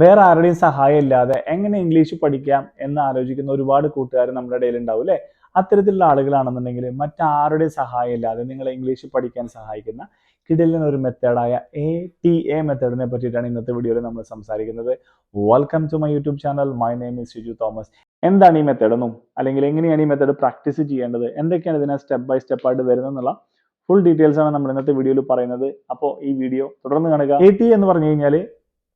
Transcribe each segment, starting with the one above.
വേറെ ആരുടെയും സഹായം ഇല്ലാതെ എങ്ങനെ ഇംഗ്ലീഷ് പഠിക്കാം എന്ന് ആലോചിക്കുന്ന ഒരുപാട് കൂട്ടുകാർ നമ്മുടെ ഇടയിൽ ഉണ്ടാവും അല്ലേ? അത്തരത്തിലുള്ള ആളുകളാണെന്നുണ്ടെങ്കിൽ മറ്റാരുടെയും സഹായം ഇല്ലാതെ നിങ്ങളെ ഇംഗ്ലീഷ് പഠിക്കാൻ സഹായിക്കുന്ന കിടിലൻ ഒരു മെത്തേഡായ ATA മെത്തേഡിനെ പറ്റിയിട്ടാണ് ഇന്നത്തെ വീഡിയോയിൽ നമ്മൾ സംസാരിക്കുന്നത്. Welcome to my YouTube channel. My name is Shiju Thomas. എന്താണ് ഈ മെത്തേഡ് എന്നും അല്ലെങ്കിൽ എങ്ങനെയാണ് ഈ മെത്തേഡ് പ്രാക്ടീസ് ചെയ്യേണ്ടത്, എന്തൊക്കെയാണ് ഇതിനെ സ്റ്റെപ്പ് ബൈ സ്റ്റെപ്പ് ആയിട്ട് വരുന്നതെന്നുള്ള ഫുൾ ഡീറ്റെയിൽസ് ആണ് നമ്മൾ ഇന്നത്തെ വീഡിയോയിൽ പറയുന്നത്. അപ്പോൾ ഈ വീഡിയോ തുടർന്ന് കാണുക. ATA എന്ന് പറഞ്ഞു കഴിഞ്ഞാൽ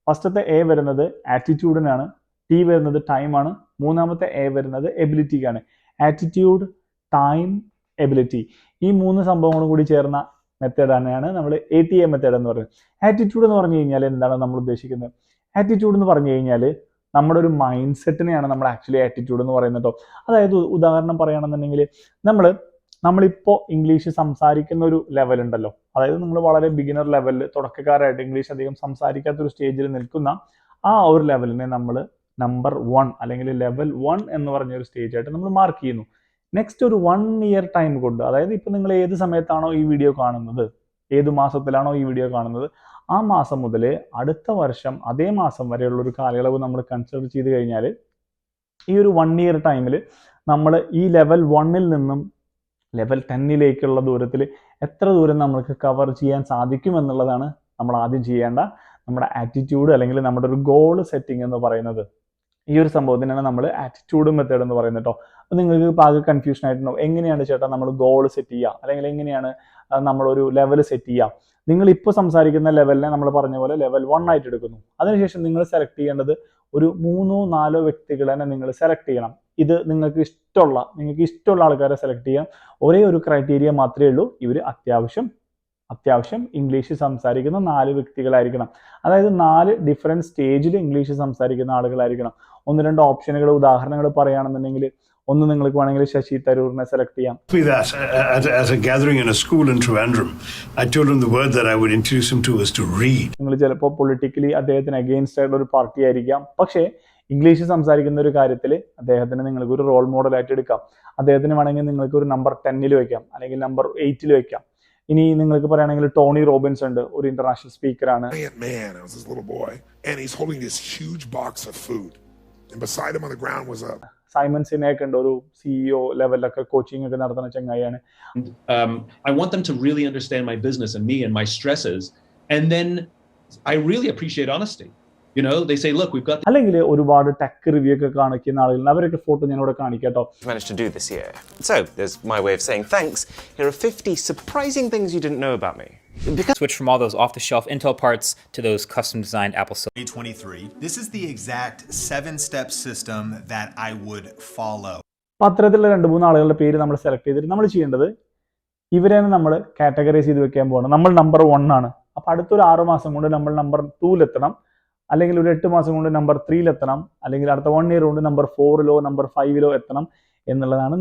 ഫസ്റ്റത്തെ A വരുന്നത് ആറ്റിറ്റ്യൂഡിനാണ്, T വരുന്നത് ടൈം ആണ്, മൂന്നാമത്തെ A വരുന്നത് എബിലിറ്റിക്കാണ്. ആറ്റിറ്റ്യൂഡ്, ടൈം, എബിലിറ്റി, ഈ മൂന്ന് സംഭവങ്ങളും കൂടി ചേർന്ന മെത്തേഡ് തന്നെയാണ് നമ്മൾ ATA മെത്തേഡ് എന്ന് പറയുന്നത്. ആറ്റിറ്റ്യൂഡ് എന്ന് പറഞ്ഞു കഴിഞ്ഞാൽ എന്താണ് നമ്മൾ ഉദ്ദേശിക്കുന്നത്? ആറ്റിറ്റ്യൂഡ് എന്ന് പറഞ്ഞു കഴിഞ്ഞാൽ നമ്മുടെ ഒരു മൈൻഡ് സെറ്റിനെയാണ് നമ്മൾ ആക്ച്വലി ആറ്റിറ്റ്യൂഡ് എന്ന് പറയുന്നത് കേട്ടോ. അതായത് ഉദാഹരണം പറയുകയാണെന്നുണ്ടെങ്കിൽ നമ്മളിപ്പോൾ ഇംഗ്ലീഷ് സംസാരിക്കുന്ന ഒരു ലെവൽ ഉണ്ടല്ലോ, അതായത് നിങ്ങൾ വളരെ ബിഗിനർ ലെവലിൽ തുടക്കക്കാരായിട്ട് ഇംഗ്ലീഷ് അധികം സംസാരിക്കാത്ത ഒരു സ്റ്റേജിൽ നിൽക്കുന്ന ആ ഒരു ലെവലിനെ നമ്മൾ നമ്പർ 1 അല്ലെങ്കിൽ ലെവൽ 1 എന്ന് പറഞ്ഞ ഒരു സ്റ്റേജ് ആയിട്ട് നമ്മൾ മാർക്ക് ചെയ്യുന്നു. നെക്സ്റ്റ് ഒരു 1 ഇയർ ടൈം കൊണ്ട്, അതായത് ഇപ്പം നിങ്ങൾ ഏത് സമയത്താണോ ഈ വീഡിയോ കാണുന്നത്, ഏത് മാസത്തിലാണോ ഈ വീഡിയോ കാണുന്നത്, ആ മാസം മുതൽ അടുത്ത വർഷം അതേ മാസം വരെയുള്ള ഒരു കാലയളവ് നമ്മൾ കൺസിഡർ ചെയ്ത് കഴിഞ്ഞാൽ ഈ ഒരു 1 ഇയർ ടൈമിൽ നമ്മൾ ഈ ലെവൽ 1-ൽ നിന്നും ലെവൽ 10-ലേക്കുള്ള ദൂരത്തിൽ എത്ര ദൂരം നമുക്ക് കവർ ചെയ്യാൻ സാധിക്കും എന്നുള്ളതാണ് നമ്മൾ ആദ്യം ചെയ്യേണ്ട നമ്മുടെ ആറ്റിറ്റ്യൂഡ് അല്ലെങ്കിൽ നമ്മുടെ ഒരു ഗോൾ സെറ്റിംഗ് എന്ന് പറയുന്നത്. ഈ ഒരു സംഭവത്തിനാണ് നമ്മൾ ആറ്റിറ്റ്യൂഡ് മെത്തേഡ് എന്ന് പറയുന്നത് കേട്ടോ. അപ്പോൾ നിങ്ങൾക്ക് പാകം കൺഫ്യൂഷൻ ആയിട്ടുണ്ടോ, എങ്ങനെയാണ് ചേട്ടാ നമ്മൾ ഗോൾ സെറ്റ് ചെയ്യുക, അല്ലെങ്കിൽ എങ്ങനെയാണ് നമ്മളൊരു ലെവൽ സെറ്റ് ചെയ്യുക? നിങ്ങൾ ഇപ്പോൾ സംസാരിക്കുന്ന ലെവലിനെ നമ്മൾ പറഞ്ഞ പോലെ ലെവൽ 1 ആയിട്ട് എടുക്കുന്നു. അതിനുശേഷം നിങ്ങൾ സെലക്ട് ചെയ്യേണ്ടത് ഒരു 3-4 വ്യക്തികളെ നിങ്ങൾ സെലക്ട് ചെയ്യണം. ഇത് നിങ്ങൾക്ക് ഇഷ്ടമുള്ള ആൾക്കാരെ സെലക്ട് ചെയ്യാം. ഒരേ ഒരു ക്രൈറ്റീരിയ മാത്രമേ ഉള്ളൂ, ഇവർ അത്യാവശ്യം ഇംഗ്ലീഷ് സംസാരിക്കുന്ന 4 വ്യക്തികളായിരിക്കണം. അതായത് 4 ഡിഫറെൻറ്റ് സ്റ്റേജിൽ ഇംഗ്ലീഷ് സംസാരിക്കുന്ന ആളുകളായിരിക്കണം. 1-2 ഓപ്ഷനുകൾ ഉദാഹരണങ്ങൾ പറയുകയാണെന്നുണ്ടെങ്കിൽ, ഒന്ന് നിങ്ങൾക്ക് വേണമെങ്കിൽ ശശി തരൂരിനെ സെലക്ട് ചെയ്യാം. At a gathering in a school in Trivandrum, I told him the word that I would introduce him to was to read. നിങ്ങൾ ചിലപ്പോൾ പൊളിറ്റിക്കലി അദ്ദേഹത്തിന് അഗെയിൻസ്റ്റ് ആയിട്ടുള്ള ഒരു പാർട്ടി ആയിരിക്കാം, പക്ഷേ ഇംഗ്ലീഷ് സംസാരിക്കുന്ന ഒരു കാര്യത്തിൽ അദ്ദേഹത്തിന് നിങ്ങൾക്ക് ഒരു റോൾ മോഡലായിട്ട് എടുക്കാം. അദ്ദേഹത്തിന് വേണമെങ്കിൽ നിങ്ങൾക്ക് ഒരു നമ്പർ 10-ൽ വെക്കാം, അല്ലെങ്കിൽ നമ്പർ 8-ൽ വെക്കാം. ഇനി നിങ്ങൾക്ക് പറയുകയാണെങ്കിൽ ടോണി റോബിൻസ് ഉണ്ട്, ഒരു ഇന്റർനാഷണൽ സ്പീക്കറാണ്. സൈമൺ സിനേക്ക് ഉണ്ട്, ഒരു CEO ലെവലിലൊക്കെ കോച്ചിങ് ഒക്കെ നടത്തുന്ന ചങ്ങായിയാണ്. I want them to really understand my business and me and my stresses, and then I really appreciate honesty. You know, they say, look, we've got അല്ലെങ്കിൽ ഒരുപാട് tech review ഒക്കെ കാണിക്കുന്ന ആളുകൾ, അവരൊക്കെ ഫോട്ടോ ഞാൻ ഇവിടെ കാണിക്കാം കേട്ടോ. Managed to do this year. So, there's my way of saying thanks. Here are 50 surprising things you didn't know about me. Switch from all those off-the-shelf Intel parts to those custom-designed Apple silicon. 2023. This is the exact 7-step system that I would follow. പത്രത്തിലുള്ള 2-3 ആളുകളുടെ പേര് നമ്മൾ select ചെയ്തിട്ട് നമ്മൾ ചെയ്യേണ്ടത് ഇവരെയാണ് നമ്മൾ categorise ചെയ്ത് വെക്കാൻ പോകണം. നമ്മൾ നമ്പർ 1 ആണ്. അപ്പോൾ അടുത്തൊരു 6 മാസം കൊണ്ട് നമ്മൾ നമ്പർ 2-ലെത്തണം, അല്ലെങ്കിൽ ഒരു 8 മാസം കൊണ്ട് നമ്പർ 3-ലെത്തണം, അല്ലെങ്കിൽ അടുത്ത 1 ഇയർ കൊണ്ട് നമ്പർ 4-ലോ നമ്പർ 5-ലോ എത്തണം എന്നുള്ളതാണ്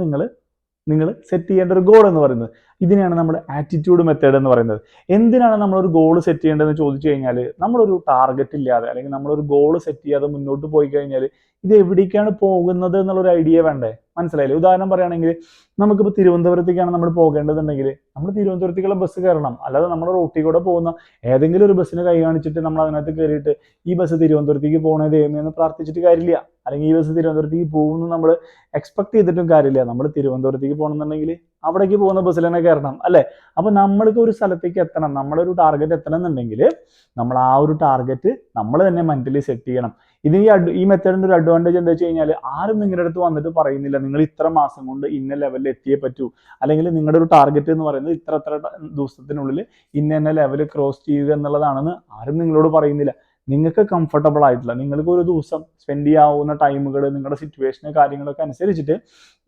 നിങ്ങൾ സെറ്റ് ചെയ്യേണ്ട ഒരു ഗോൾ എന്ന് പറയുന്നത്. ഇതിനെയാണ് നമ്മൾ ആറ്റിറ്റ്യൂഡ് മെത്തേഡ് എന്ന് പറയുന്നത്. എന്തിനാണ് നമ്മളൊരു ഗോൾ സെറ്റ് ചെയ്യേണ്ടതെന്ന് ചോദിച്ചു കഴിഞ്ഞാൽ, നമ്മളൊരു ടാർഗറ്റ് ഇല്ലാതെ അല്ലെങ്കിൽ നമ്മളൊരു ഗോൾ സെറ്റ് ചെയ്യാതെ മുന്നോട്ട് പോയി കഴിഞ്ഞാൽ ഇത് എവിടേക്കാണ് പോകുന്നത് എന്നുള്ളൊരു ഐഡിയ വേണ്ടേ? മനസ്സിലായില്ലേ? ഉദാഹരണം പറയുകയാണെങ്കിൽ, നമുക്കിപ്പോൾ തിരുവനന്തപുരത്തേക്കാണ് നമ്മൾ പോകേണ്ടതുണ്ടെങ്കിൽ നമ്മൾ തിരുവനന്തപുരത്തേക്കുള്ള ബസ് കയറണം. അല്ലാതെ നമ്മുടെ റൂട്ടിൽ കൂടെ പോകുന്ന ഏതെങ്കിലും ഒരു ബസ്സിന് കൈ കാണിച്ചിട്ട് നമ്മൾ അതിനകത്ത് കയറിയിട്ട് ഈ ബസ് തിരുവനന്തപുരത്തേക്ക് പോകണത് എന്ന് പ്രാർത്ഥിച്ചിട്ട് കാര്യമില്ല, അല്ലെങ്കിൽ ഈ ബസ് തിരുവനന്തപുരത്തേക്ക് പോകുന്നു നമ്മൾ എക്സ്പെക്ട് ചെയ്തിട്ടും കാര്യമില്ല. നമ്മൾ തിരുവനന്തപുരത്തേക്ക് പോകണമെന്നുണ്ടെങ്കിൽ അവിടേക്ക് പോകുന്ന ബസ്സിൽ തന്നെ കയറണം അല്ലേ? അപ്പോൾ നമ്മൾക്ക് ഒരു സ്ഥലത്തേക്ക് എത്തണം, നമ്മളൊരു ടാർഗറ്റ് എത്തണം എന്നുണ്ടെങ്കിൽ നമ്മൾ ആ ഒരു ടാർഗറ്റ് നമ്മൾ തന്നെ മെന്റലി സെറ്റ് ചെയ്യണം. ഇത് ഈ മെത്തേഡിന്റെ ഒരു അഡ്വാൻറ്റേജ് എന്താ വെച്ച് കഴിഞ്ഞാൽ, ആരും നിങ്ങളുടെ അടുത്ത് വന്നിട്ട് പറയുന്നില്ല നിങ്ങൾ ഇത്ര മാസം കൊണ്ട് ഇന്ന ലെവലിൽ എത്തിയേ പറ്റൂ, അല്ലെങ്കിൽ നിങ്ങളുടെ ഒരു ടാർഗറ്റ് എന്ന് പറയുന്നത് ഇത്ര ദിവസത്തിനുള്ളിൽ ഇന്ന ലെവൽ ക്രോസ് ചെയ്യുക എന്നുള്ളതാണെന്ന് ആരും നിങ്ങളോട് പറയുന്നില്ല. നിങ്ങൾക്ക് കംഫർട്ടബിൾ ആയിട്ടുള്ള, നിങ്ങൾക്ക് ഒരു ദിവസം സ്പെൻഡ് ചെയ്യാവുന്ന ടൈമുകൾ, നിങ്ങളുടെ സിറ്റുവേഷന് കാര്യങ്ങളൊക്കെ അനുസരിച്ചിട്ട്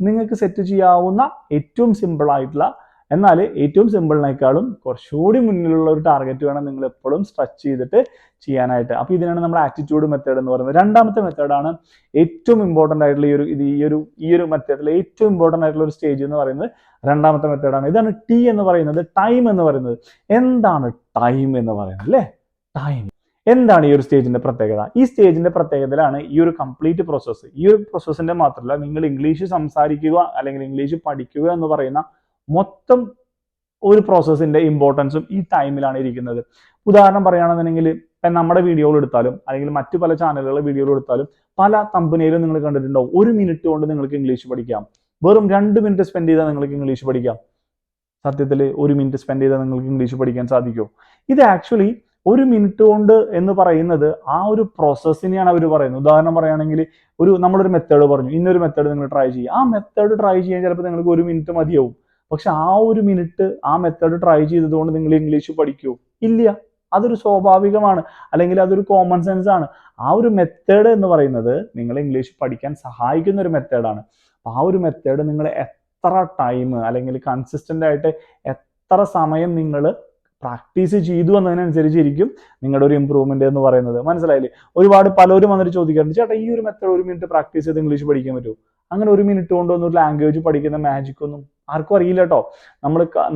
നിങ്ങൾക്ക് സെറ്റ് ചെയ്യാവുന്ന ഏറ്റവും സിമ്പിൾ ആയിട്ടുള്ള, എന്നാൽ ഏറ്റവും സിമ്പിളിനേക്കാളും കുറച്ചുകൂടി മുന്നിലുള്ള ഒരു ടാർഗറ്റ് വേണം നിങ്ങൾ എപ്പോഴും സ്ട്രെച്ച് ചെയ്തിട്ട് ചെയ്യാനായിട്ട്. അപ്പോൾ ഇതിനാണ് നമ്മുടെ ആറ്റിറ്റ്യൂഡ് മെത്തേഡ് എന്ന് പറയുന്നത്. രണ്ടാമത്തെ മെത്തേഡാണ് ഏറ്റവും ഇമ്പോർട്ടൻ്റ് ആയിട്ടുള്ള ഈ ഒരു മെത്തേഡിൽ ഏറ്റവും ഇമ്പോർട്ടൻ്റ് ആയിട്ടുള്ള ഒരു സ്റ്റേജ് എന്ന് പറയുന്നത് രണ്ടാമത്തെ മെത്തേഡാണ്. ഇതാണ് T എന്ന് പറയുന്നത്, ടൈം എന്ന് പറയുന്നത്. എന്താണ് ടൈം എന്ന് പറയുന്നത് അല്ലേ? ടൈം എന്താണ് ഈ ഒരു സ്റ്റേജിന്റെ പ്രത്യേകത? ഈ സ്റ്റേജിന്റെ പ്രത്യേകതയിലാണ് ഈ ഒരു കംപ്ലീറ്റ് പ്രോസസ്സ്. ഈ ഒരു പ്രോസസ്സിന്റെ മാത്രമല്ല, നിങ്ങൾ ഇംഗ്ലീഷ് സംസാരിക്കുക അല്ലെങ്കിൽ ഇംഗ്ലീഷ് പഠിക്കുക എന്ന് പറയുന്ന മൊത്തം ഒരു പ്രോസസ്സിന്റെ ഇമ്പോർട്ടൻസും ഈ ടൈമിലാണ് ഇരിക്കുന്നത്. ഉദാഹരണം പറയുകയാണെന്നുണ്ടെങ്കിൽ നമ്മുടെ വീഡിയോകൾ എടുത്താലും അല്ലെങ്കിൽ മറ്റു പല ചാനലുകളുടെ വീഡിയോകൾ എടുത്താലും പല തമ്പനയിലും നിങ്ങൾ കണ്ടിട്ടുണ്ടാവും 1 മിനിറ്റ് കൊണ്ട് നിങ്ങൾക്ക് ഇംഗ്ലീഷ് പഠിക്കാം, വെറും 2 മിനിറ്റ് സ്പെൻഡ് ചെയ്താൽ നിങ്ങൾക്ക് ഇംഗ്ലീഷ് പഠിക്കാം. സത്യത്തിൽ 1 മിനിറ്റ് സ്പെൻഡ് ചെയ്താൽ നിങ്ങൾക്ക് ഇംഗ്ലീഷ് പഠിക്കാൻ സാധിക്കുമോ? ഇത് ആക്ച്വലി 1 മിനിറ്റ് കൊണ്ട് എന്ന് പറയുന്നത് ആ ഒരു പ്രോസസ്സിനെയാണ് അവർ പറയുന്നത്. ഉദാഹരണം പറയുകയാണെങ്കിൽ നമ്മളൊരു മെത്തേഡ് പറഞ്ഞു, ഇന്നൊരു മെത്തേഡ് നിങ്ങൾ ട്രൈ ചെയ്യുക. ആ മെത്തേഡ് ട്രൈ ചെയ്യാൻ ചിലപ്പോൾ നിങ്ങൾക്ക് 1 മിനിറ്റ് മതിയാവും. പക്ഷെ ആ 1 മിനിറ്റ് ആ മെത്തേഡ് ട്രൈ ചെയ്തതുകൊണ്ട് നിങ്ങൾ ഇംഗ്ലീഷ് പഠിക്കുമോ? ഇല്ല. അതൊരു സ്വാഭാവികമാണ്, അല്ലെങ്കിൽ അതൊരു കോമൺ സെൻസ് ആണ്. ആ ഒരു മെത്തേഡ് എന്ന് പറയുന്നത് നിങ്ങൾ ഇംഗ്ലീഷ് പഠിക്കാൻ സഹായിക്കുന്ന ഒരു മെത്തേഡാണ്. ആ ഒരു മെത്തേഡ് നിങ്ങൾ എത്ര ടൈം അല്ലെങ്കിൽ കൺസിസ്റ്റന്റ് ആയിട്ട് എത്ര സമയം നിങ്ങൾ പ്രാക്ടീസ് ചെയ്തു എന്നതിനനുസരിച്ചിരിക്കും നിങ്ങളുടെ ഒരു ഇമ്പ്രൂവ്മെന്റ് എന്ന് പറയുന്നത്. മനസ്സിലായില്ലേ? പലരും വന്നിട്ട് ചോദിക്കാറുണ്ട്, ചേട്ടാ ഈ ഒരു മെത്തേഡ് 1 മിനിറ്റ് പ്രാക്ടീസ് ചെയ്ത് ഇംഗ്ലീഷ് പഠിക്കാൻ പറ്റുമോ? അങ്ങനെ 1 മിനിറ്റ് കൊണ്ടൊന്നും ലാംഗ്വേജ് പഠിക്കുന്ന മാജിക് ഒന്നും ആർക്കും അറിയില്ല കേട്ടോ.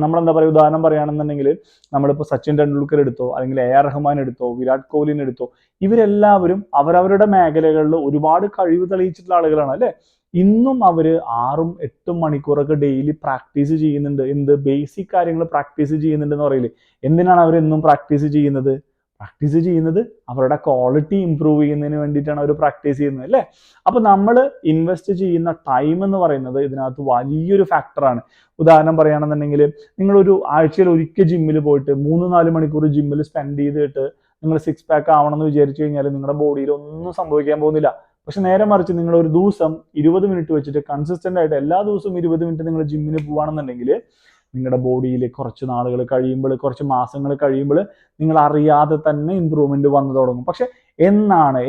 നമ്മളെന്താ പറയുക, ഉദാഹരണം പറയുകയാണെന്നുണ്ടെങ്കിൽ നമ്മളിപ്പോൾ സച്ചിൻ ടെണ്ടുൽക്കർ എടുത്തോ, അല്ലെങ്കിൽ AR റഹ്മാൻ എടുത്തോ, വിരാട് കോഹ്ലിനെ എടുത്തോ, ഇവരെല്ലാവരും അവരവരുടെ മേഖലകളിൽ ഒരുപാട് കഴിവ് തെളിയിച്ചിട്ടുള്ള ആളുകളാണ് അല്ലെ. ഇന്നും അവര് 6-8 മണിക്കൂറൊക്കെ ഡെയിലി പ്രാക്ടീസ് ചെയ്യുന്നുണ്ട്. എന്ത് ബേസിക് കാര്യങ്ങൾ പ്രാക്ടീസ് ചെയ്യുന്നുണ്ട് എന്ന് പറയില്ലേ. എന്തിനാണ് അവരെന്നും പ്രാക്ടീസ് ചെയ്യുന്നത്? പ്രാക്ടീസ് ചെയ്യുന്നത് അവരുടെ ക്വാളിറ്റി ഇംപ്രൂവ് ചെയ്യുന്നതിന് വേണ്ടിയിട്ടാണ് അവർ പ്രാക്ടീസ് ചെയ്യുന്നത് അല്ലേ. അപ്പൊ നമ്മൾ ഇൻവെസ്റ്റ് ചെയ്യുന്ന ടൈം എന്ന് പറയുന്നത് ഇതിനകത്ത് വലിയൊരു ഫാക്ടറാണ്. ഉദാഹരണം പറയുകയാണെന്നുണ്ടെങ്കിൽ നിങ്ങളൊരു ആഴ്ചയിൽ ഒരിക്കൽ ജിമ്മിൽ പോയിട്ട് 3-4 മണിക്കൂർ ജിമ്മിൽ സ്പെൻഡ് ചെയ്തിട്ട് നിങ്ങൾ 6 പാക്ക് ആവണം എന്ന് വിചാരിച്ചു കഴിഞ്ഞാൽ നിങ്ങളുടെ ബോഡിയിൽ ഒന്നും സംഭവിക്കാൻ പോകുന്നില്ല. പക്ഷെ നേരെ മറിച്ച് നിങ്ങൾ ഒരു ദിവസം 20 മിനിറ്റ് വെച്ചിട്ട് കൺസിസ്റ്റന്റ് ആയിട്ട് എല്ലാ ദിവസവും 20 മിനിറ്റ് നിങ്ങൾ ജിമ്മിന് പോവാണെന്നുണ്ടെങ്കിൽ നിങ്ങളുടെ ബോഡിയിൽ കുറച്ച് നാളുകൾ കഴിയുമ്പോൾ, കുറച്ച് മാസങ്ങൾ കഴിയുമ്പോൾ നിങ്ങൾ അറിയാതെ തന്നെ ഇമ്പ്രൂവ്മെന്റ് വന്നു തുടങ്ങും. പക്ഷെ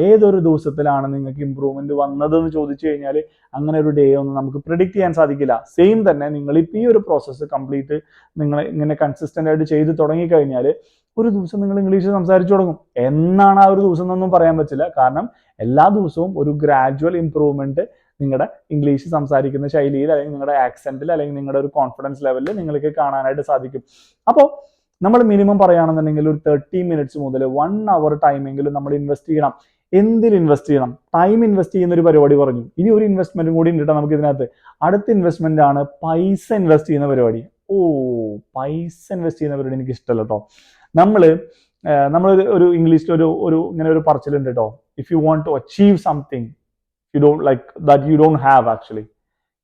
ഏതൊരു ദിവസത്തിലാണ് നിങ്ങൾക്ക് ഇമ്പ്രൂവ്മെന്റ് വന്നതെന്ന് ചോദിച്ചു കഴിഞ്ഞാൽ അങ്ങനെ ഒരു ഡേ ഒന്നും നമുക്ക് പ്രിഡിക്റ്റ് ചെയ്യാൻ സാധിക്കില്ല. സെയിം തന്നെ നിങ്ങളിപ്പോൾ ഈ ഒരു പ്രോസസ്സ് കംപ്ലീറ്റ് നിങ്ങൾ ഇങ്ങനെ കൺസിസ്റ്റന്റ് ആയിട്ട് ചെയ്ത് തുടങ്ങിക്കഴിഞ്ഞാൽ ഒരു ദിവസം നിങ്ങൾ ഇംഗ്ലീഷ് സംസാരിച്ചു തുടങ്ങും. എന്നാണ് ആ ഒരു ദിവസം എന്നൊന്നും പറയാൻ പറ്റില്ല. കാരണം എല്ലാ ദിവസവും ഒരു ഗ്രാജുവൽ ഇംപ്രൂവ്മെന്റ് നിങ്ങളുടെ ഇംഗ്ലീഷ് സംസാരിക്കുന്ന ശൈലിയിൽ, അല്ലെങ്കിൽ നിങ്ങളുടെ ആക്സെന്റിൽ, അല്ലെങ്കിൽ നിങ്ങളുടെ ഒരു കോൺഫിഡൻസ് ലെവലിൽ നിങ്ങൾക്ക് കാണാനായിട്ട് സാധിക്കും. അപ്പോൾ നമ്മൾ മിനിമം പറയുകയാണെന്നുണ്ടെങ്കിൽ ഒരു 30 മിനിറ്റ്സ് മുതൽ 1 അവർ ടൈമെങ്കിലും നമ്മൾ ഇൻവെസ്റ്റ് ചെയ്യണം. എന്തിൽ ഇൻവെസ്റ്റ് ചെയ്യണം? ടൈം ഇൻവെസ്റ്റ് ചെയ്യുന്ന ഒരു പരിപാടി പറഞ്ഞു. ഇനി ഒരു ഇൻവെസ്റ്റ്മെന്റും കൂടി ഉണ്ട് നമുക്ക് ഇതിനകത്ത്. അടുത്ത ഇൻവെസ്റ്റ്മെന്റ് ആണ് പൈസ ഇൻവെസ്റ്റ് ചെയ്യുന്ന പരിപാടി. പൈസ ഇൻവെസ്റ്റ് ചെയ്യുന്ന പരിപാടി എനിക്ക് ഇഷ്ടമല്ല കേട്ടോ. നമ്മളൊരു ഇംഗ്ലീഷിൽ ഒരു ഇങ്ങനെ ഒരു പറച്ചിലുണ്ട് കേട്ടോ. If you want to achieve something you don't have actually,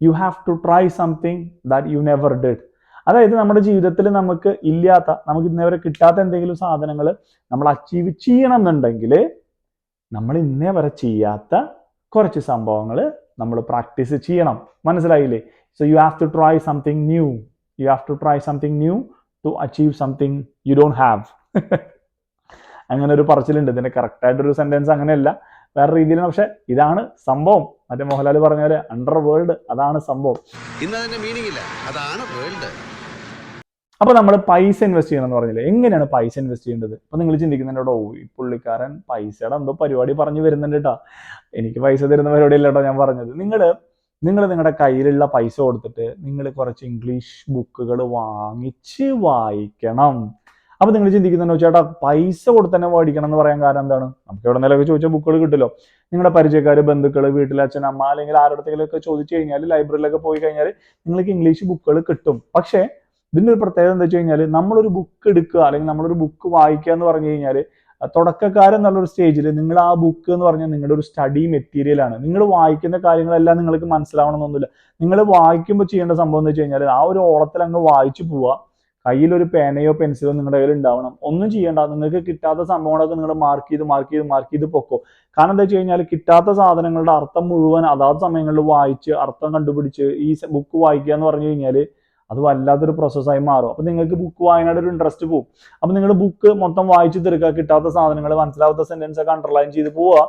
you have to try something that you never did. അതായത് നമ്മുടെ ജീവിതത്തിൽ നമുക്ക് ഇന്നേ വരെ കിട്ടാത്ത എന്തെങ്കിലും സാധനങ്ങൾ നമ്മൾ അച്ചീവ് ചെയ്യണം എന്നുണ്ടെങ്കിൽ നമ്മൾ ഇന്നേ വരെ ചെയ്യാത്ത കുറച്ച് സംഭവങ്ങൾ നമ്മൾ പ്രാക്ടീസ് ചെയ്യണം. മനസ്സിലായില്ലേ? So you have to try something new to achieve something you don't have. അങ്ങനെ ഒരു പറച്ചിലുണ്ട്. ഇതിന്റെ കറക്റ്റ് ആയിട്ടൊരു സെന്റൻസ് അങ്ങനെയല്ല, വേറെ രീതിയിലാണ്. പക്ഷെ ഇതാണ് സംഭവം. മറ്റേ മോഹൻലാൽ പറഞ്ഞ പോലെ അണ്ടർ വേൾഡ്, അതാണ് സംഭവം. അപ്പൊ നമ്മൾ പൈസ ഇൻവെസ്റ്റ് ചെയ്യണം എന്ന് പറഞ്ഞില്ലേ. എങ്ങനെയാണ് പൈസ ഇൻവെസ്റ്റ് ചെയ്യേണ്ടത്? അപ്പൊ നിങ്ങൾ ചിന്തിക്കുന്നുണ്ടോ, ഈ പുള്ളിക്കാരൻ പൈസയുടെ എന്തോ പരിപാടി പറഞ്ഞു വരുന്നുണ്ട് കേട്ടോ. എനിക്ക് പൈസ തരുന്ന പരിപാടി അല്ല കേട്ടോ ഞാൻ പറഞ്ഞത്. നിങ്ങൾ നിങ്ങളുടെ കയ്യിലുള്ള പൈസ കൊടുത്തിട്ട് നിങ്ങൾ കുറച്ച് ഇംഗ്ലീഷ് ബുക്കുകൾ വാങ്ങിച്ച് വായിക്കണം. അപ്പൊ നിങ്ങൾ ചിന്തിക്കുന്നുണ്ടോ, ചേട്ടാ പൈസ കൊടുത്ത് തന്നെ മേടിക്കണം എന്ന് പറയാൻ കാരണം എന്താണ്? നമുക്ക് എവിടെ നിലൊക്കെ ചോദിച്ചാൽ ബുക്കുകൾ കിട്ടുമല്ലോ. നിങ്ങളുടെ പരിചയക്കാര്, ബന്ധുക്കൾ, വീട്ടിലെ അച്ഛൻ, അമ്മ, അല്ലെങ്കിൽ ആരുടെയൊക്കെ ചോദിച്ചു കഴിഞ്ഞാൽ, ലൈബ്രറിയിലൊക്കെ പോയി കഴിഞ്ഞാൽ നിങ്ങൾക്ക് ഇംഗ്ലീഷ് ബുക്കുകൾ കിട്ടും. പക്ഷേ ഇതിന്റെ ഒരു പ്രത്യേകത എന്താ വെച്ച് കഴിഞ്ഞാൽ, നമ്മളൊരു ബുക്ക് എടുക്കുക അല്ലെങ്കിൽ നമ്മളൊരു ബുക്ക് വായിക്കുക എന്ന് പറഞ്ഞു കഴിഞ്ഞാൽ, തുടക്കക്കാരെന്നുള്ളൊരു സ്റ്റേജിൽ നിങ്ങൾ ആ ബുക്ക് എന്ന് പറഞ്ഞാൽ നിങ്ങളുടെ ഒരു സ്റ്റഡി മെറ്റീരിയൽ ആണ്. നിങ്ങൾ വായിക്കുന്ന കാര്യങ്ങളെല്ലാം നിങ്ങൾക്ക് മനസ്സിലാവണമെന്നൊന്നുമില്ല. നിങ്ങൾ വായിക്കുമ്പോൾ ചെയ്യേണ്ട സംഭവം എന്ന് വെച്ച് കഴിഞ്ഞാൽ ആ ഒരു ഓളത്തിൽ അങ്ങ് വായിച്ചു പോവുക. കയ്യിലൊരു പേനയോ പെൻസിലോ നിങ്ങളുടെ കയ്യിൽ ഉണ്ടാവണം. ഒന്നും ചെയ്യേണ്ട. നിങ്ങൾക്ക് കിട്ടാത്ത സംഭവങ്ങളൊക്കെ നിങ്ങൾ മാർക്ക് ചെയ്ത് പൊക്കോ. കാരണം എന്താ വെച്ച് കഴിഞ്ഞാൽ കിട്ടാത്ത സാധനങ്ങളുടെ അർത്ഥം മുഴുവൻ അതാത് സമയങ്ങളിൽ വായിച്ച് അർത്ഥം കണ്ടുപിടിച്ച് ഈ ബുക്ക് വായിക്കുക എന്ന് പറഞ്ഞു കഴിഞ്ഞാൽ അത് വല്ലാത്തൊരു പ്രോസസ്സായി മാറും. അപ്പൊ നിങ്ങൾക്ക് ബുക്ക് വായനയുടെ ഒരു ഇൻട്രസ്റ്റ് പോകും. അപ്പൊ നിങ്ങൾ ബുക്ക് മൊത്തം വായിച്ചു തീർക്കുക, കിട്ടാത്ത സാധനങ്ങൾ, മനസ്സിലാവാത്ത സെന്റൻസ് ഒക്കെ അണ്ടർലൈൻ ചെയ്ത് പോവുക.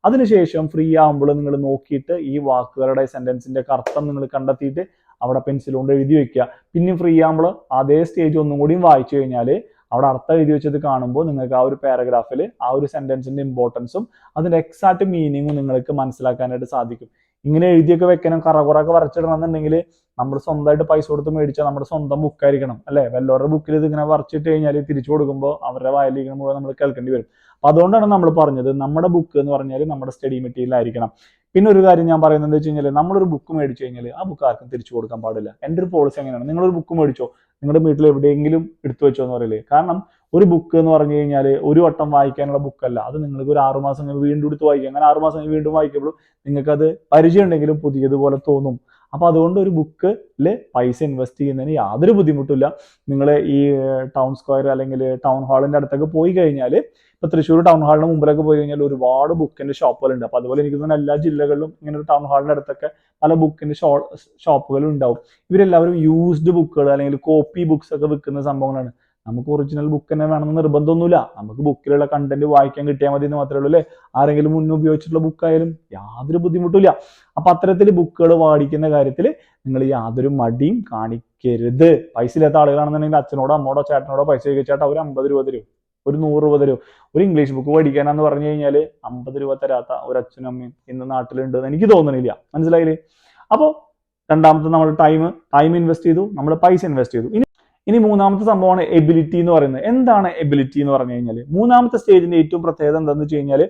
അതിനുശേഷം ഫ്രീ ആകുമ്പോൾ നിങ്ങൾ നോക്കിയിട്ട് ഈ വാക്കുകളുടെ സെന്റൻസിന്റെ അർത്ഥം നിങ്ങൾ കണ്ടെത്തിയിട്ട് അവിടെ പെൻസിൽ കൊണ്ട് എഴുതി വെക്കുക. പിന്നെ ഫ്രീ ആകുമ്പോൾ അതേ സ്റ്റേജ് ഒന്നും കൂടിയും വായിച്ചു കഴിഞ്ഞാൽ അവിടെ അർത്ഥം എഴുതി വെച്ചത് കാണുമ്പോൾ നിങ്ങൾക്ക് ആ ഒരു പാരഗ്രാഫിൽ ആ ഒരു സെന്റൻസിന്റെ ഇമ്പോർട്ടൻസും അതിന്റെ എക്സാക്ട് മീനിങ്ങും നിങ്ങൾക്ക് മനസ്സിലാക്കാനായിട്ട് സാധിക്കും. ഇങ്ങനെ എഴുതിയൊക്കെ വെക്കണം, കറകുറൊക്കെ വരച്ചിടണം എന്നുണ്ടെങ്കിൽ നമ്മൾ സ്വന്തമായിട്ട് പൈസ കൊടുത്ത് മേടിച്ചാൽ നമ്മുടെ സ്വന്തം ബുക്കായിരിക്കണം അല്ലെ. വല്ലവരുടെ ബുക്കിൽ ഇത് ഇങ്ങനെ വരച്ചിട്ട് കഴിഞ്ഞാൽ തിരിച്ചു കൊടുക്കുമ്പോൾ അവരുടെ വായിലിരിക്കുന്ന മുഴുവൻ നമ്മൾ കേൾക്കേണ്ടി വരും. അപ്പൊ അതുകൊണ്ടാണ് നമ്മൾ പറഞ്ഞത് നമ്മുടെ ബുക്ക് എന്ന് പറഞ്ഞാൽ നമ്മുടെ സ്റ്റഡി മെറ്റീരിയൽ ആയിരിക്കണം. പിന്നെ ഒരു കാര്യം ഞാൻ പറയുന്നത് എന്താ വെച്ച് കഴിഞ്ഞാൽ, നമ്മളൊരു ബുക്ക് മേടിച്ചു കഴിഞ്ഞാൽ ആ ബുക്ക് ആർക്കും തിരിച്ചു കൊടുക്കാൻ പാടില്ല. എൻ്റെ ഒരു പോളിസി എങ്ങനെയാണ്, നിങ്ങളൊരു ബുക്ക് മേടിച്ചോ, നിങ്ങളുടെ വീട്ടിൽ എവിടെയെങ്കിലും എടുത്തു വെച്ചോ എന്ന് പറയില്ലേ. കാരണം ഒരു ബുക്ക് എന്ന് പറഞ്ഞു കഴിഞ്ഞാൽ ഒരു വട്ടം വായിക്കാനുള്ള ബുക്കല്ല. അത് നിങ്ങൾക്ക് ഒരു 6 മാസം വീണ്ടും എടുത്ത് വായിക്കാം. അങ്ങനെ 6 മാസം വീണ്ടും വായിക്കുമ്പോൾ നിങ്ങൾക്ക് അത് പരിചയം ഉണ്ടെങ്കിലും പുതിയതുപോലെ തോന്നും. അപ്പൊ അതുകൊണ്ട് ഒരു ബുക്കിൽ പൈസ ഇൻവെസ്റ്റ് ചെയ്യുന്നതിന് യാതൊരു ബുദ്ധിമുട്ടില്ല. നിങ്ങൾ ഈ ടൗൺ സ്ക്വയർ അല്ലെങ്കിൽ ടൗൺ ഹാളിന്റെ അടുത്തൊക്കെ പോയി കഴിഞ്ഞാൽ, ഇപ്പൊ തൃശ്ശൂർ ടൗൺ ഹാളിന് മുമ്പിലൊക്കെ പോയി കഴിഞ്ഞാൽ ഒരുപാട് ബുക്കിന്റെ ഷോപ്പുകളുണ്ട്. അപ്പൊ അതുപോലെ എനിക്ക് തോന്നുന്നു എല്ലാ ജില്ലകളിലും ഇങ്ങനെ ഒരു ടൗൺ ഹാളിന്റെ അടുത്തൊക്കെ പല ബുക്കിന്റെ ഷോപ്പുകളും ഉണ്ടാവും. ഇവരെല്ലാവരും യൂസ്ഡ് ബുക്കുകൾ അല്ലെങ്കിൽ കോപ്പി ബുക്സ് ഒക്കെ വിൽക്കുന്ന സംഭവങ്ങളാണ്. നമുക്ക് ഒറിജിനൽ ബുക്ക് തന്നെ വേണമെന്ന് നിർബന്ധമൊന്നുമില്ല. നമുക്ക് ബുക്കിലുള്ള കണ്ടന്റ് വായിക്കാൻ കിട്ടിയാൽ മതി എന്ന് മാത്രമേ ഉള്ളൂ അല്ലേ. ആരെങ്കിലും മുന്നേ ഉപയോഗിച്ചിട്ടുള്ള ബുക്കായാലും യാതൊരു ബുദ്ധിമുട്ടില്ല. അപ്പൊ അത്തരത്തിൽ ബുക്കുകൾ വായിക്കുന്ന കാര്യത്തിൽ നിങ്ങൾ യാതൊരു മടിയും കാണിക്കരുത്. പൈസ ഇല്ലാത്ത ആളുകളാണെന്നുണ്ടെങ്കിൽ അച്ഛനോടോ അമ്മോടോ ചേട്ടനോടോ പൈസ ചോദിച്ചാൽ അവർ 50 രൂപ തരും, ഒരു 100 രൂപ തരും. ഒരു ഇംഗ്ലീഷ് ബുക്ക് പഠിക്കാനാന്ന് പറഞ്ഞു കഴിഞ്ഞാൽ 50 രൂപ തരാത്ത ഒരു അച്ഛനും അമ്മയും ഇന്ന് നാട്ടിലുണ്ട് എന്ന് എനിക്ക് തോന്നണില്ല. മനസ്സിലായില്ലേ? അപ്പോൾ രണ്ടാമത്തെ നമ്മൾ ടൈം ഇൻവെസ്റ്റ് ചെയ്തു, നമ്മൾ പൈസ ഇൻവെസ്റ്റ് ചെയ്തു. ഇനി മൂന്നാമത്തെ സംഭവമാണ് എബിലിറ്റി എന്ന് പറയുന്നത്. എന്താണ് എബിലിറ്റി എന്ന് പറഞ്ഞു കഴിഞ്ഞാൽ, മൂന്നാമത്തെ സ്റ്റേജിന്റെ ഏറ്റവും പ്രത്യേകത എന്താണെന്ന് വെച്ച് കഴിഞ്ഞാൽ,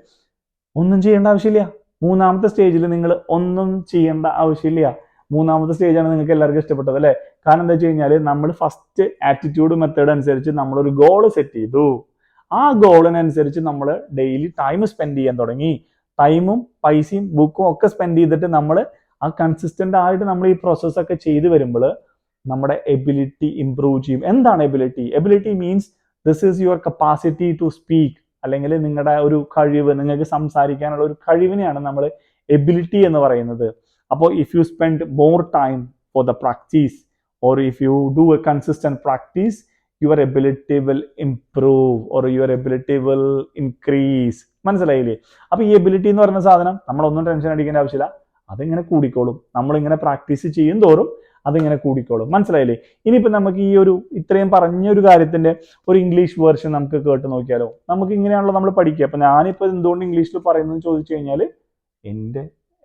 ഒന്നും ചെയ്യേണ്ട ആവശ്യമില്ല. മൂന്നാമത്തെ സ്റ്റേജിൽ നിങ്ങൾ ഒന്നും ചെയ്യേണ്ട ആവശ്യമില്ല. മൂന്നാമത്തെ സ്റ്റേജാണ് നിങ്ങൾക്ക് എല്ലാവർക്കും ഇഷ്ടപ്പെട്ടത് അല്ലേ. കാരണം എന്താ വെച്ച് കഴിഞ്ഞാൽ, നമ്മൾ ഫസ്റ്റ് ആറ്റിറ്റ്യൂഡ് മെത്തേഡ് അനുസരിച്ച് നമ്മളൊരു ഗോൾ സെറ്റ് ചെയ്തു. ആ ഗോളിനനുസരിച്ച് നമ്മൾ ഡെയിലി ടൈം സ്പെൻഡ് ചെയ്യാൻ തുടങ്ങി. ടൈമും പൈസയും ബുക്കും ഒക്കെ സ്പെൻഡ് ചെയ്തിട്ട് നമ്മൾ ആ കൺസിസ്റ്റന്റ് ആയിട്ട് നമ്മൾ ഈ പ്രോസസ്സൊക്കെ ചെയ്ത് വരുമ്പോൾ നമ്മുടെ എബിലിറ്റി ഇംപ്രൂവ് ചെയ്യും. എന്താണ് ability? Ability means this is your capacity to speak, അല്ലെങ്കിൽ നിങ്ങളുടെ ഒരു കഴിവ്, നിങ്ങൾക്ക് സംസാരിക്കാനുള്ള ഒരു കഴിവിനെയാണ് നമ്മൾ എബിലിറ്റി എന്ന് പറയുന്നത്. അപ്പോൾ if you spend more time for the practice or if you do A consistent practice, your ability will improve or your ability will increase. മനസ്സിലായില്ലേ? അപ്പൊ ഈ എബിലിറ്റി എന്ന് പറയുന്ന സാധനം നമ്മളൊന്നും ടെൻഷൻ അടിക്കേണ്ട ആവശ്യമില്ല. അതിങ്ങനെ കൂടിക്കോളും. നമ്മളിങ്ങനെ പ്രാക്ടീസ് ചെയ്യും തോറും അതിങ്ങനെ കൂടിക്കോളും. മനസ്സിലായില്ലേ? ഇനിയിപ്പോ നമുക്ക് ഈ ഒരു ഇത്രയും പറഞ്ഞൊരു കാര്യത്തിന്റെ ഒരു ഇംഗ്ലീഷ് വേർഷൻ നമുക്ക് കേട്ട് നോക്കിയാലോ. നമുക്ക് ഇങ്ങനെയാണല്ലോ നമ്മൾ പഠിക്കുക. അപ്പൊ ഞാനിപ്പോ എന്തുകൊണ്ട് ഇംഗ്ലീഷിൽ പറയുന്നത് ചോദിച്ചു കഴിഞ്ഞാൽ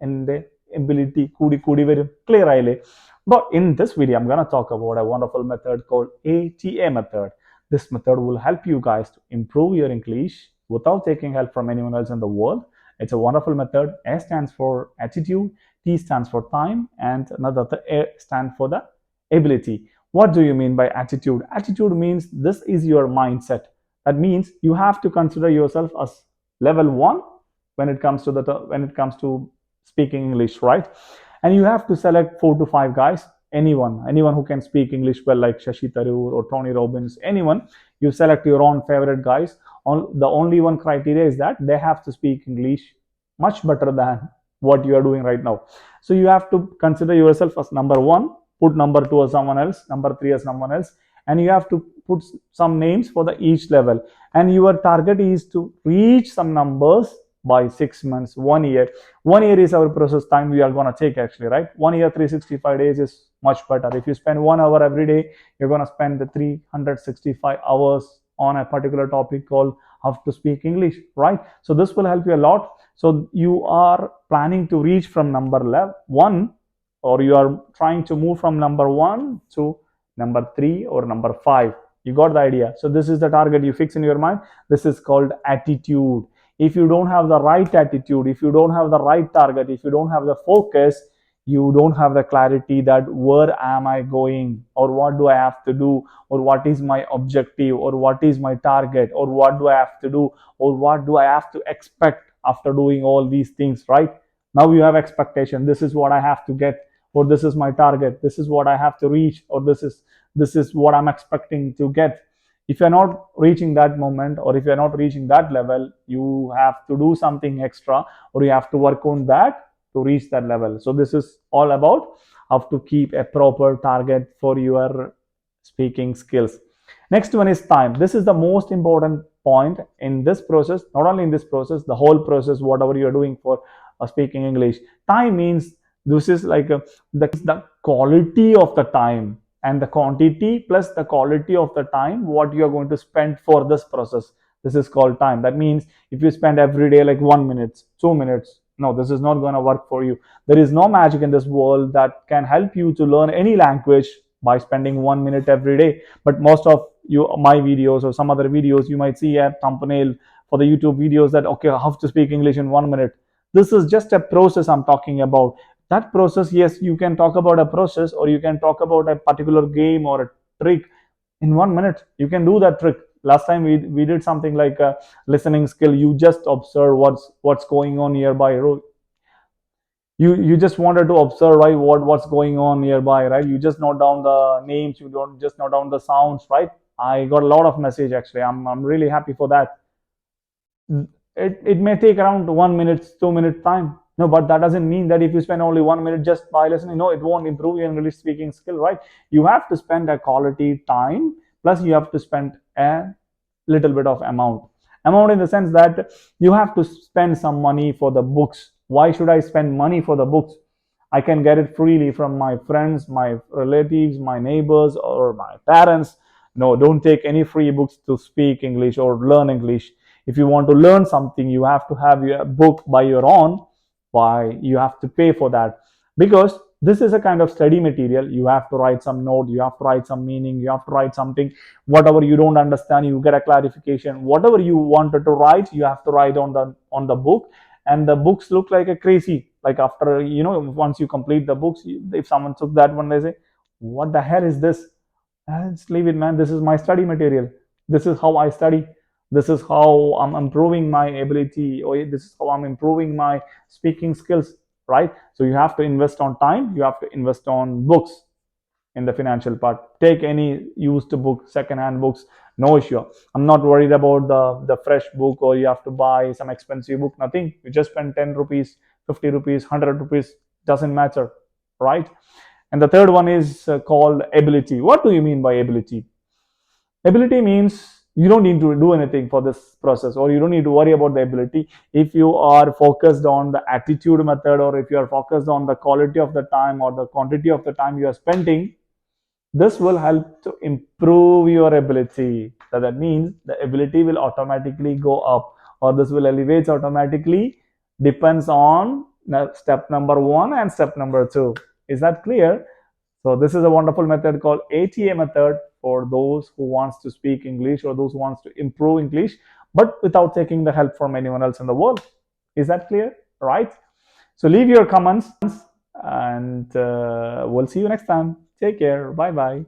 എന്റെ എബിലിറ്റി കൂടി വരും. ക്ലിയർ ആയില്ലേ? But in this video, I'm gonna talk about a wonderful method called ATA method. This method will help you guys to improve your English without taking help from anyone else in the world. It's a wonderful method. A stands for attitude, T stands for time, and another A stands for the ability. What do you mean by attitude? Attitude means this is your mindset. That means you have to consider yourself as level 1 when it comes to speaking English, right? And you have to select 4 to 5 guys, anyone who can speak English well, like Shashi Tharoor or Tony Robbins, anyone. You select your own favorite guys. The only one criteria is that they have to speak English much better than what you are doing right now. So you have to consider yourself as number 1, put number 2 as someone else, number 3 as someone else, and you have to put some names for the each level. And your target is to reach some numbers by 6 months, 1 year. 1 year is our process time we are going to take actually, right? 1 year, 365 days is much better. If you spend 1 hour every day, you're going to spend 365 hours on a particular topic called how to speak English, right? So this will help you a lot. So you are planning to reach from number 1, or you are trying to move from number 1 to number 3 or number 5. You got the idea? So this is the target you fix in your mind. This is called attitude. If you don't have the right attitude, if you don't have the right target, if you don't have the focus, you don't have the clarity that where am I going, or what do I have to do, or what is my objective, or what is my target, or what do I have to do, or what do I have to expect after doing all these things, right? Now you have expectation. This is what I have to get, or this is my target. This is what I have to reach, or this is what I'm expecting to get. If you're not reaching that moment, or if you're not reaching that level, you have to do something extra, or you have to work on that to reach that level. So this is all about how to keep a proper target for your speaking skills. Next one is time. This is the most important point in this process. Not only in this process, the whole process, whatever you're doing for speaking English. Time means this is like the quality of the time, and the quantity plus the quality of the time what you are going to spend for this process. This is called time. That means if you spend every day like 1 minute, 2 minutes, no, this is not going to work for you. There is no magic in this world that can help you to learn any language by spending 1 minute every day. But most of my videos or some other videos, you might see a thumbnail for the YouTube videos that, okay, how to speak English in 1 minute. This is just a process I'm talking about. That process, yes, you can talk about a process, or you can talk about a particular game or a trick in 1 minute. You can do that trick. Last time we did something like a listening skill. You just observe what's going on nearby. You just wanted to observe, right, what's going on nearby, right? You just note down the names, you don't just note down the sounds, right? I got a lot of message actually. I'm really happy for that. It may take around 1 minute, 2 minute time. No, but that doesn't mean that if you spend only 1 minute just by listening, no, it won't improve your English speaking skill, right? You have to spend a quality time, plus you have to spend a little bit of amount in the sense that you have to spend some money for the books. Why should I spend money for the books? I can get it freely from my friends, my relatives, my neighbors, or my parents. No, don't take any free books to speak English or learn English. If you want to learn something, you have to have your book by your own. Why? You have to pay for that, because this is a kind of study material. You have to write some note, you have to write some meaning, you have to write something. Whatever you don't understand, you get a clarification. Whatever you wanted to write, you have to write on the book. And the books look like a crazy, like after, once you complete the books, if someone took that one, they say, what the hell is this? Just leave it, man. This is my study material. This is how I study. This is how I'm improving my ability, or this is how I'm improving my speaking skills, right? So you have to invest on time, you have to invest on books. In the financial part, take any used book, second-hand books, no issue. I'm not worried about the fresh book, or you have to buy some expensive book. Nothing. You just spend 10 rupees, 50 rupees, 100 rupees, doesn't matter, right? And the third one is called ability. What do you mean by ability? Ability means you don't need to do anything for this process, or you don't need to worry about the ability. If you are focused on the attitude method, or if you are focused on the quality of the time or the quantity of the time you are spending, this will help to improve your ability. So that means the ability will automatically go up, or this will elevate automatically, depends on step number 1 and step number 2. Is that clear? So this is a wonderful method called ATA method for those who wants to speak English, or those who wants to improve English, but without taking the help from anyone else in the world. Is that clear? Right? So leave your comments, and we'll see you next time. Take care. Bye bye.